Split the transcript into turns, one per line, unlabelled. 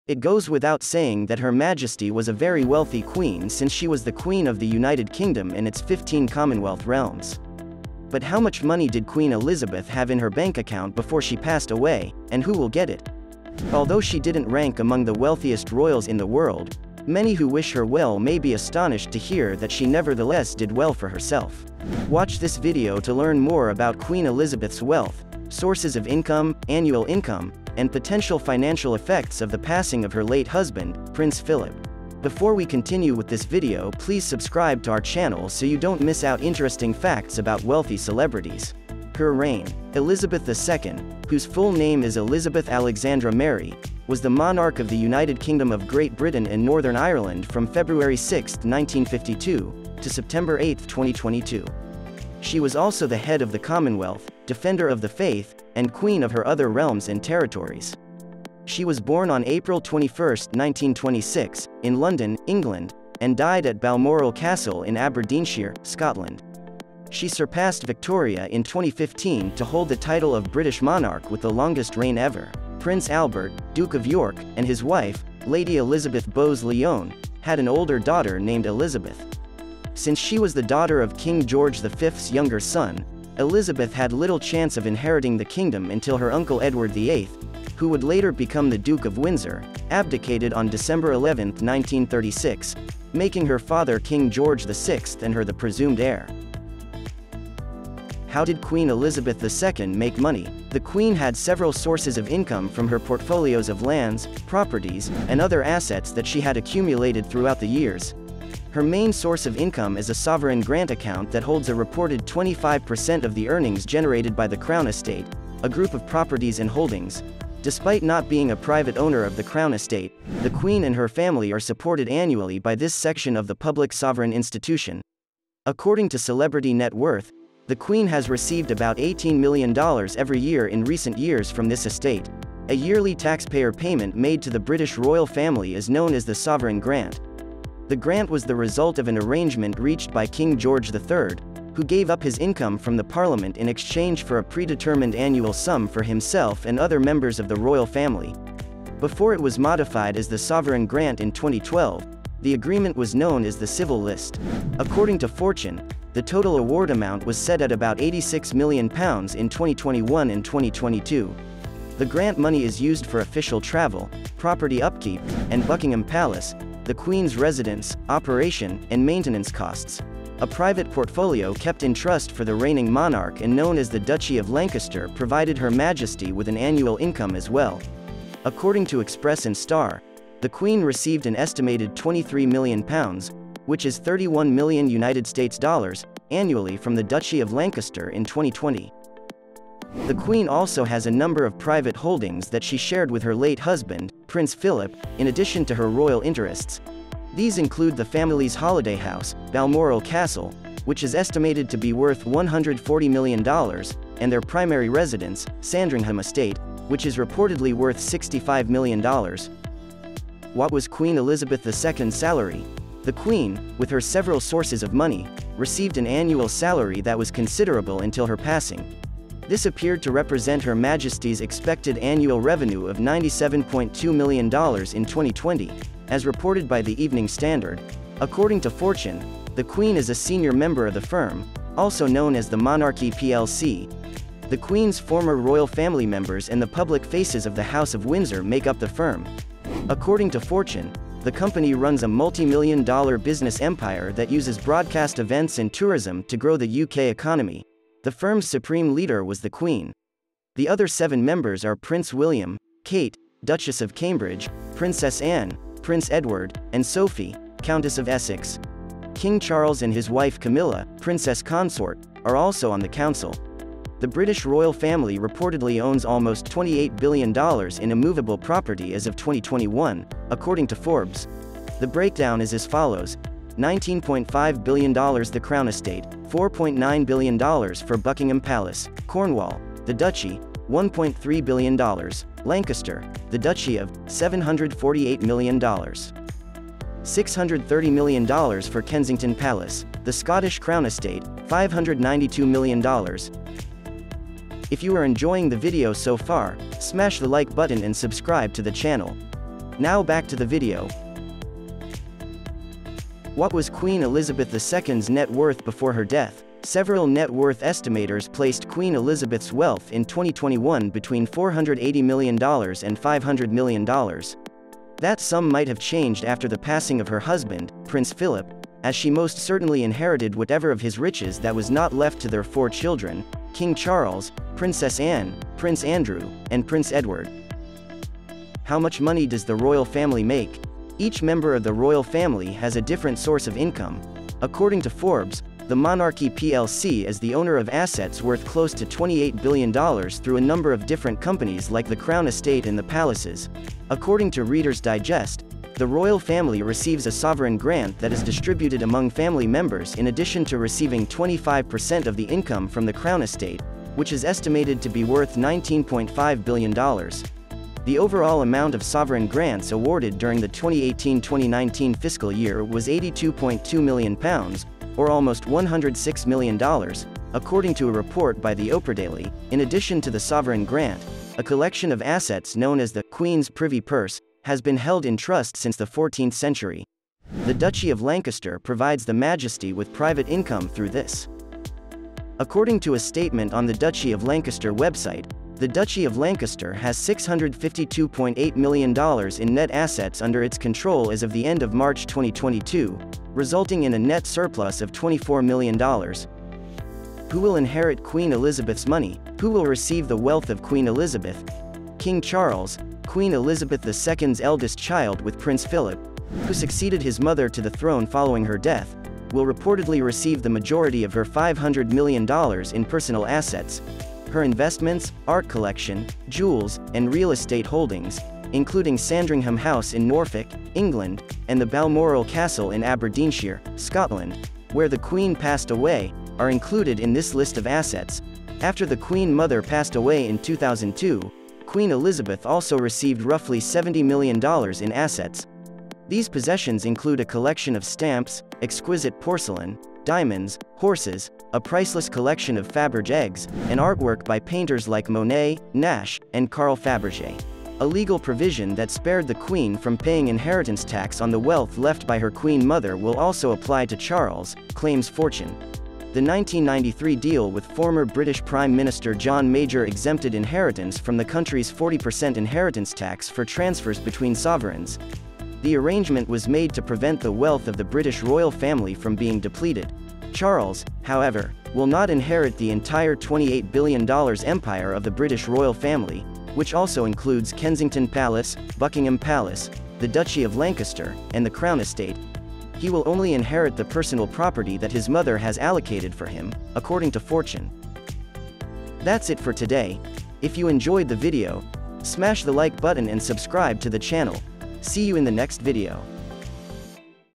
It goes without saying that Her Majesty was a very wealthy queen, since she was the Queen of the United Kingdom and its 15 Commonwealth realms. But how much money did Queen Elizabeth have in her bank account before she passed away, and who will get it? Although she didn't rank among the wealthiest royals in the world, many who wish her well may be astonished to hear that she nevertheless did well for herself. Watch this video to learn more about Queen Elizabeth's wealth, sources of income, annual income, and potential financial effects of the passing of her late husband, Prince Philip. Before we continue with this video, please subscribe to our channel so you don't miss out interesting facts about wealthy celebrities. Her reign. Elizabeth II, whose full name is Elizabeth Alexandra Mary, was the monarch of the United Kingdom of Great Britain and Northern Ireland from February 6, 1952, to September 8, 2022. She was also the head of the Commonwealth, defender of the faith, and queen of her other realms and territories. She was born on April 21, 1926, in London, England, and died at Balmoral Castle in Aberdeenshire, Scotland. She surpassed Victoria in 2015 to hold the title of British monarch with the longest reign ever. Prince Albert, Duke of York, and his wife, Lady Elizabeth Bowes-Lyon, had an older daughter named Elizabeth. Since she was the daughter of King George V's younger son, Elizabeth had little chance of inheriting the kingdom until her uncle Edward VIII, who would later become the Duke of Windsor, abdicated on December 11, 1936, making her father King George VI and her the presumed heir. How did Queen Elizabeth II make money? The Queen had several sources of income from her portfolios of lands, properties, and other assets that she had accumulated throughout the years. Her main source of income is a sovereign grant account that holds a reported 25% of the earnings generated by the Crown Estate, a group of properties and holdings. Despite not being a private owner of the Crown Estate, the Queen and her family are supported annually by this section of the public sovereign institution. According to Celebrity Net Worth, the Queen has received about $18 million every year in recent years from this estate. A yearly taxpayer payment made to the British royal family is known as the Sovereign Grant. The grant was the result of an arrangement reached by King George III, who gave up his income from the Parliament in exchange for a predetermined annual sum for himself and other members of the royal family. Before it was modified as the Sovereign Grant in 2012, the agreement was known as the Civil List. According to Fortune, the total award amount was set at about £86 million in 2021 and 2022. The grant money is used for official travel, property upkeep, and Buckingham Palace, the Queen's residence, operation, and maintenance costs. A private portfolio kept in trust for the reigning monarch and known as the Duchy of Lancaster provided Her Majesty with an annual income as well. According to Express and Star, the Queen received an estimated £23 million, which is $31 million United States dollars, annually from the Duchy of Lancaster in 2020. The Queen also has a number of private holdings that she shared with her late husband, Prince Philip, in addition to her royal interests. These include the family's holiday house, Balmoral Castle, which is estimated to be worth $140 million, and their primary residence, Sandringham Estate, which is reportedly worth $65 million. What was Queen Elizabeth II's salary? The Queen, with her several sources of money, received an annual salary that was considerable until her passing. This appeared to represent Her Majesty's expected annual revenue of $97.2 million in 2020, as reported by the Evening Standard. According to Fortune, the Queen is a senior member of the firm, also known as the Monarchy plc. The Queen's former royal family members and the public faces of the House of Windsor make up the firm. According to Fortune, the company runs a multi-million-dollar business empire that uses broadcast events and tourism to grow the UK economy. The firm's supreme leader was the Queen. The other 7 members are Prince William, Kate, Duchess of Cambridge, Princess Anne, Prince Edward, and Sophie, Countess of Essex. King Charles and his wife Camilla, Princess Consort, are also on the council. The British royal family reportedly owns almost $28 billion in immovable property as of 2021, according to Forbes. The breakdown is as follows: $19.5 billion the Crown Estate, $4.9 billion for Buckingham Palace, Cornwall, the Duchy, $1.3 billion, Lancaster, the Duchy of, $748 million. $630 million for Kensington Palace, the Scottish Crown Estate, $592 million. If you are enjoying the video so far, smash the like button and subscribe to the channel. Now back to the video. What was Queen Elizabeth II's net worth before her death? Several net worth estimators placed Queen Elizabeth's wealth in 2021 between $480 million and $500 million. That sum might have changed after the passing of her husband, Prince Philip, as she most certainly inherited whatever of his riches that was not left to their 4 children, King Charles, Princess Anne, Prince Andrew, and Prince Edward. How much money does the royal family make? Each member of the royal family has a different source of income. According to Forbes, the monarchy plc is the owner of assets worth close to $28 billion through a number of different companies like the Crown Estate and the Palaces. According to Reader's Digest, the royal family receives a sovereign grant that is distributed among family members in addition to receiving 25% of the income from the Crown Estate, which is estimated to be worth $19.5 billion. The overall amount of sovereign grants awarded during the 2018-2019 fiscal year was £82.2 million, or almost $106 million, according to a report by the Oprah Daily. In addition to the sovereign grant, a collection of assets known as the Queen's Privy Purse has been held in trust since the 14th century. The Duchy of Lancaster provides the Majesty with private income through this. According to a statement on the Duchy of Lancaster website, the Duchy of Lancaster has $652.8 million in net assets under its control as of the end of March 2022, resulting in a net surplus of $24 million. Who will inherit Queen Elizabeth's money? Who will receive the wealth of Queen Elizabeth? King Charles, Queen Elizabeth II's eldest child with Prince Philip, who succeeded his mother to the throne following her death, will reportedly receive the majority of her $500 million in personal assets. Her investments, art collection, jewels, and real estate holdings, including Sandringham House in Norfolk, England, and the Balmoral Castle in Aberdeenshire, Scotland, where the Queen passed away, are included in this list of assets. After the Queen Mother passed away in 2002, Queen Elizabeth also received roughly $70 million in assets. These possessions include a collection of stamps, exquisite porcelain, diamonds, horses, a priceless collection of Fabergé eggs, and artwork by painters like Monet, Nash, and Carl Fabergé. A legal provision that spared the Queen from paying inheritance tax on the wealth left by her Queen Mother will also apply to Charles, claims Fortune. The 1993 deal with former British Prime Minister John Major exempted inheritance from the country's 40% inheritance tax for transfers between sovereigns. The arrangement was made to prevent the wealth of the British royal family from being depleted. Charles, however, will not inherit the entire $28 billion empire of the British royal family, which also includes Kensington Palace, Buckingham Palace, the Duchy of Lancaster, and the Crown Estate. He will only inherit the personal property that his mother has allocated for him, according to Fortune. That's it for today. If you enjoyed the video, smash the like button and subscribe to the channel. See you in the next video.